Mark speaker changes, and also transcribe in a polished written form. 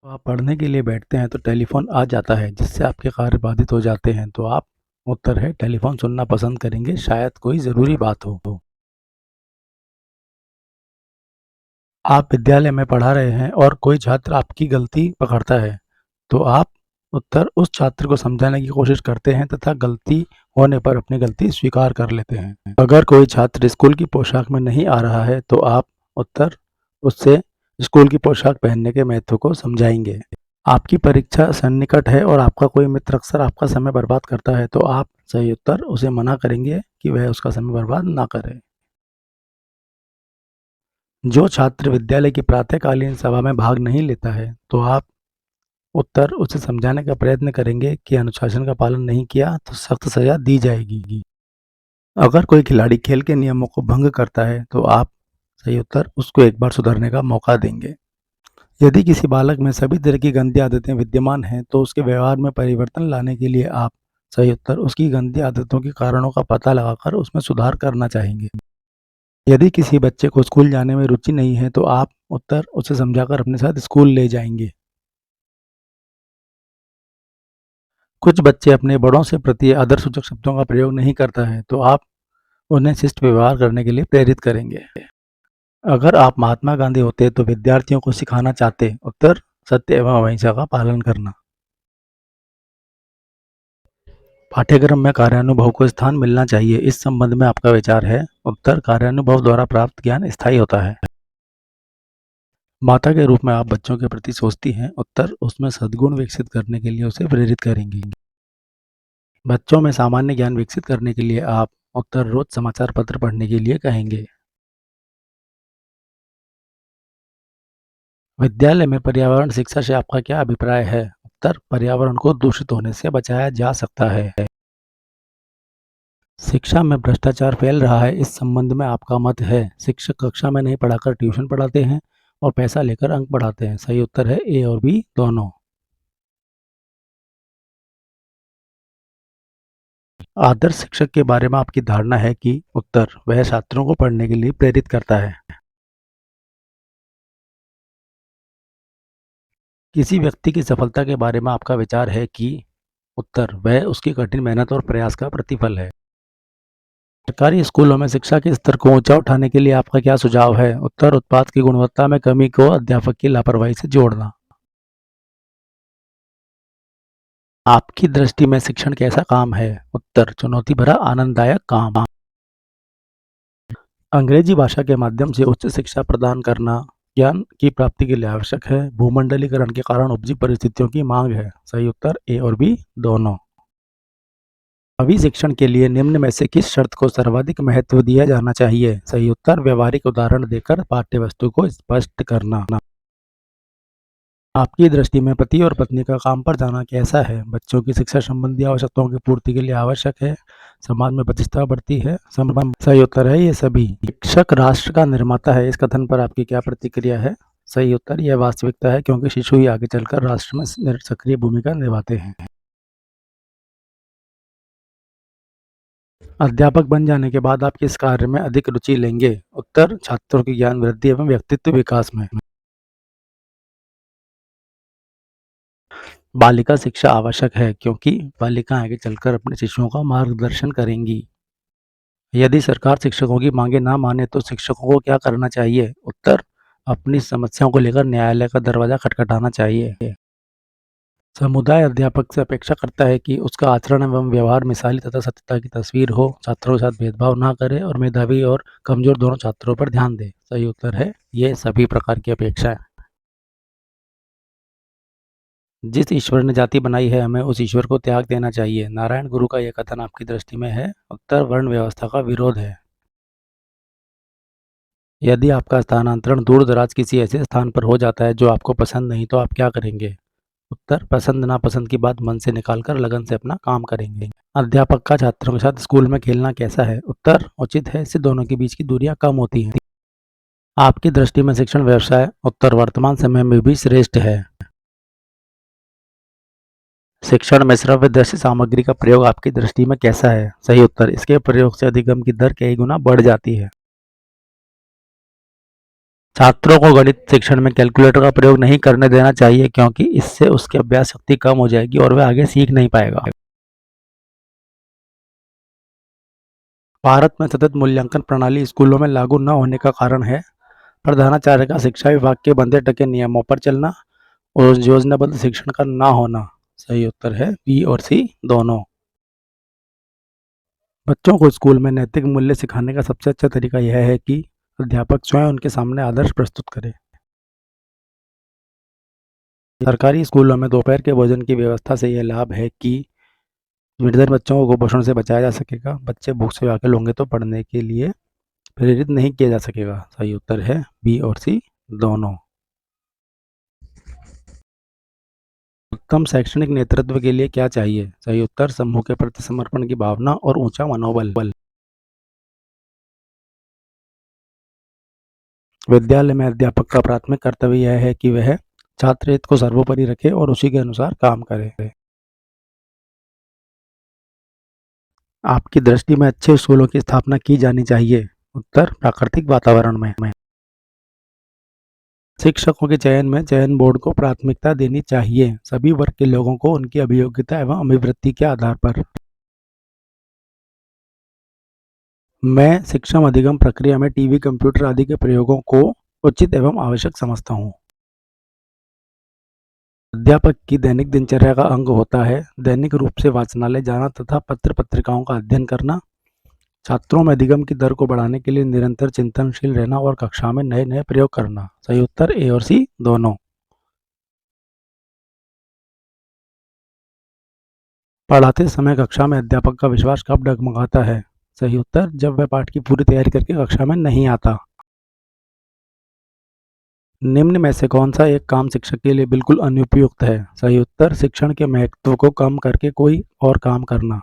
Speaker 1: आप पढ़ने के लिए बैठते हैं तो टेलीफ़ोन आ जाता है जिससे आपके कार्य बाधित हो जाते हैं, तो आप उत्तर है टेलीफ़ोन सुनना पसंद करेंगे, शायद कोई ज़रूरी बात हो। आप विद्यालय में पढ़ा रहे हैं और कोई छात्र आपकी गलती पकड़ता है, तो आप उत्तर उस छात्र को समझाने की कोशिश करते हैं तथा गलती होने पर अपनी गलती स्वीकार कर लेते हैं। अगर कोई छात्र स्कूल की पोशाक में नहीं आ रहा है, तो आप उत्तर उससे स्कूल की पोशाक पहनने के महत्व को समझाएँगे। आपकी परीक्षा सन्निकट है और आपका कोई मित्र अक्सर आपका समय बर्बाद करता है, तो आप सही उत्तर उसे मना करेंगे कि वह उसका समय बर्बाद ना करे। जो छात्र विद्यालय की प्रातःकालीन सभा में भाग नहीं लेता है, तो आप उत्तर उसे समझाने का प्रयत्न करेंगे कि अनुशासन का पालन नहीं किया तो सख्त सज़ा दी जाएगी। अगर कोई खिलाड़ी खेल के नियमों को भंग करता है, तो आप सही उत्तर उसको एक बार सुधरने का मौका देंगे। यदि किसी बालक में सभी तरह की गंदी आदतें विद्यमान हैं, तो उसके व्यवहार में परिवर्तन लाने के लिए आप सही उत्तर उसकी गंदी आदतों के कारणों का पता लगाकर उसमें सुधार करना चाहेंगे। यदि किसी बच्चे को स्कूल जाने में रुचि नहीं है, तो आप उत्तर उसे समझाकर अपने साथ स्कूल ले जाएंगे। कुछ बच्चे अपने बड़ों से प्रति आदरसूचक शब्दों का प्रयोग नहीं करता है, तो आप उन्हें शिष्ट व्यवहार करने के लिए प्रेरित करेंगे। अगर आप महात्मा गांधी होते तो विद्यार्थियों को सिखाना चाहते उत्तर सत्य एवं अहिंसा का पालन करना। पाठ्यक्रम में कार्यानुभव को स्थान मिलना चाहिए, इस संबंध में आपका विचार है। उत्तर कार्यानुभव द्वारा प्राप्त ज्ञान स्थायी होता है। माता के रूप में आप बच्चों के प्रति सोचती हैं। उत्तर उसमें सद्गुण विकसित करने के लिए उसे प्रेरित करेंगी। बच्चों में सामान्य ज्ञान विकसित करने के लिए आप उत्तर रोज समाचार पत्र पढ़ने के लिए कहेंगे। विद्यालय में पर्यावरण शिक्षा से आपका क्या अभिप्राय है? उत्तर पर्यावरण को दूषित होने से बचाया जा सकता है। शिक्षा में भ्रष्टाचार फैल रहा है, इस संबंध में आपका मत है। शिक्षक कक्षा में नहीं पढ़ाकर ट्यूशन पढ़ाते हैं और पैसा लेकर अंक बढ़ाते हैं। सही उत्तर है ए और बी दोनों। आदर्श शिक्षक के बारे में आपकी धारणा है कि उत्तर वह छात्रों को पढ़ने के लिए प्रेरित करता है। किसी व्यक्ति की सफलता के बारे में आपका विचार है कि उत्तर वह उसकी कठिन मेहनत और प्रयास का प्रतिफल है। सरकारी स्कूलों में शिक्षा के स्तर को ऊंचा उठाने के लिए आपका क्या सुझाव है? उत्तर उत्पाद की गुणवत्ता में कमी को अध्यापक की लापरवाही से जोड़ना। आपकी दृष्टि में शिक्षण कैसा काम है? उत्तर चुनौती भरा आनंददायक काम। अंग्रेजी भाषा के माध्यम से उच्च शिक्षा प्रदान करना ज्ञान की प्राप्ति के लिए आवश्यक है। भूमंडलीकरण के कारण उपजी परिस्थितियों की मांग है। सही उत्तर ए और बी दोनों। अभी शिक्षण के लिए निम्न में से किस शर्त को सर्वाधिक महत्व दिया जाना चाहिए? सही उत्तर व्यवहारिक उदाहरण देकर पाठ्य वस्तु को स्पष्ट करना। आपकी दृष्टि में पति और पत्नी का काम पर जाना कैसा है? बच्चों की शिक्षा संबंधी आवश्यकताओं की पूर्ति के लिए आवश्यक है। समाज में प्रतिष्ठा बढ़ती है। सही उत्तर है ये सभी। शिक्षक राष्ट्र का निर्माता है, इस कथन पर आपकी क्या प्रतिक्रिया है? सही उत्तर यह वास्तविकता है, क्योंकि शिशु ही आगे चलकर राष्ट्र में सक्रिय भूमिका निभाते हैं। अध्यापक बन जाने के बाद आप किस कार्य में अधिक रुचि लेंगे? उत्तर छात्रों की ज्ञान वृद्धि एवं व्यक्तित्व विकास में। बालिका शिक्षा आवश्यक है, क्योंकि बालिकाएं आगे चलकर अपने शिशुओं का मार्गदर्शन करेंगी। यदि सरकार शिक्षकों की मांगे ना माने तो शिक्षकों को क्या करना चाहिए? उत्तर अपनी समस्याओं को लेकर न्यायालय का दरवाजा खटखटाना चाहिए। समुदाय अध्यापक से अपेक्षा करता है कि उसका आचरण एवं व्यवहार मिसाली तथा सत्यता की तस्वीर हो, छात्रों के साथ भेदभाव ना करे और मेधावी और कमजोर दोनों छात्रों पर ध्यान दे। सही उत्तर है ये सभी प्रकार की अपेक्षाएं। जिस ईश्वर ने जाति बनाई है, हमें उस ईश्वर को त्याग देना चाहिए। नारायण गुरु का यह कथन आपकी दृष्टि में है। उत्तर वर्ण व्यवस्था का विरोध है। यदि आपका स्थानांतरण दूर दराज किसी ऐसे स्थान पर हो जाता है जो आपको पसंद नहीं, तो आप क्या करेंगे? उत्तर पसंद नापसंद की बात मन से निकालकर लगन से अपना काम करेंगे। अध्यापक का छात्रों के साथ स्कूल में खेलना कैसा है? उत्तर उचित है, इससे दोनों के बीच की दूरियां कम होती हैं। आपकी दृष्टि में शिक्षण व्यवसाय उत्तर वर्तमान समय में भी श्रेष्ठ है। शिक्षण में श्रव्य दृश्य सामग्री का प्रयोग आपकी दृष्टि में कैसा है? सही उत्तर इसके प्रयोग से अधिगम की दर कई गुना बढ़ जाती है। छात्रों को गणित शिक्षण में कैलकुलेटर का प्रयोग नहीं करने देना चाहिए क्योंकि इससे उसकी अभ्यास शक्ति कम हो जाएगी और वह आगे सीख नहीं पाएगा। भारत में सतत मूल्यांकन प्रणाली स्कूलों में लागू न होने का कारण है प्रधानाचार्य का शिक्षा विभाग के बंधे टके नियमों पर चलना और योजनाबद्ध शिक्षण का ना होना। सही उत्तर है बी और सी दोनों। बच्चों को स्कूल में नैतिक मूल्य सिखाने का सबसे अच्छा तरीका यह है कि अध्यापक स्वयं उनके सामने आदर्श प्रस्तुत करे। सरकारी स्कूलों में दोपहर के भोजन की व्यवस्था से यह लाभ है कि निर्धन बच्चों को कुपोषण से बचाया जा सकेगा। बच्चे भूख से व्याकुल होंगे तो पढ़ने के लिए प्रेरित नहीं किया जा सकेगा। सही उत्तर है बी और सी दोनों। उत्तम शैक्षणिक नेतृत्व के लिए क्या चाहिए? सही उत्तर समूह के प्रति समर्पण की भावना और ऊंचा मनोबल। विद्यालय में अध्यापक का प्राथमिक कर्तव्य यह है कि वह छात्र हित को सर्वोपरि रखे और उसी के अनुसार काम करे। आपकी दृष्टि में अच्छे स्कूलों की स्थापना की जानी चाहिए। उत्तर प्राकृतिक वातावरण में। शिक्षकों के चयन में चयन बोर्ड को प्राथमिकता देनी चाहिए सभी वर्ग के लोगों को उनकी अभियोग्यता एवं अभिवृत्ति के आधार पर। मैं शिक्षण अधिगम प्रक्रिया में टीवी कंप्यूटर आदि के प्रयोगों को उचित एवं आवश्यक समझता हूँ। अध्यापक की दैनिक दिनचर्या का अंग होता है दैनिक रूप से वाचनालय जाना तथा पत्र पत्रिकाओं का अध्ययन करना, छात्रों में अधिगम की दर को बढ़ाने के लिए निरंतर चिंतनशील रहना और कक्षा में नए नए प्रयोग करना। सही उत्तर ए और सी दोनों। पढ़ाते समय कक्षा में अध्यापक का विश्वास कब डगमगाता है? सही उत्तर जब वह पाठ की पूरी तैयारी करके कक्षा में नहीं आता। निम्न में से कौन सा एक काम शिक्षक के लिए बिल्कुल अनुपयुक्त है? सही उत्तर शिक्षण के महत्व को कम करके कोई और काम करना।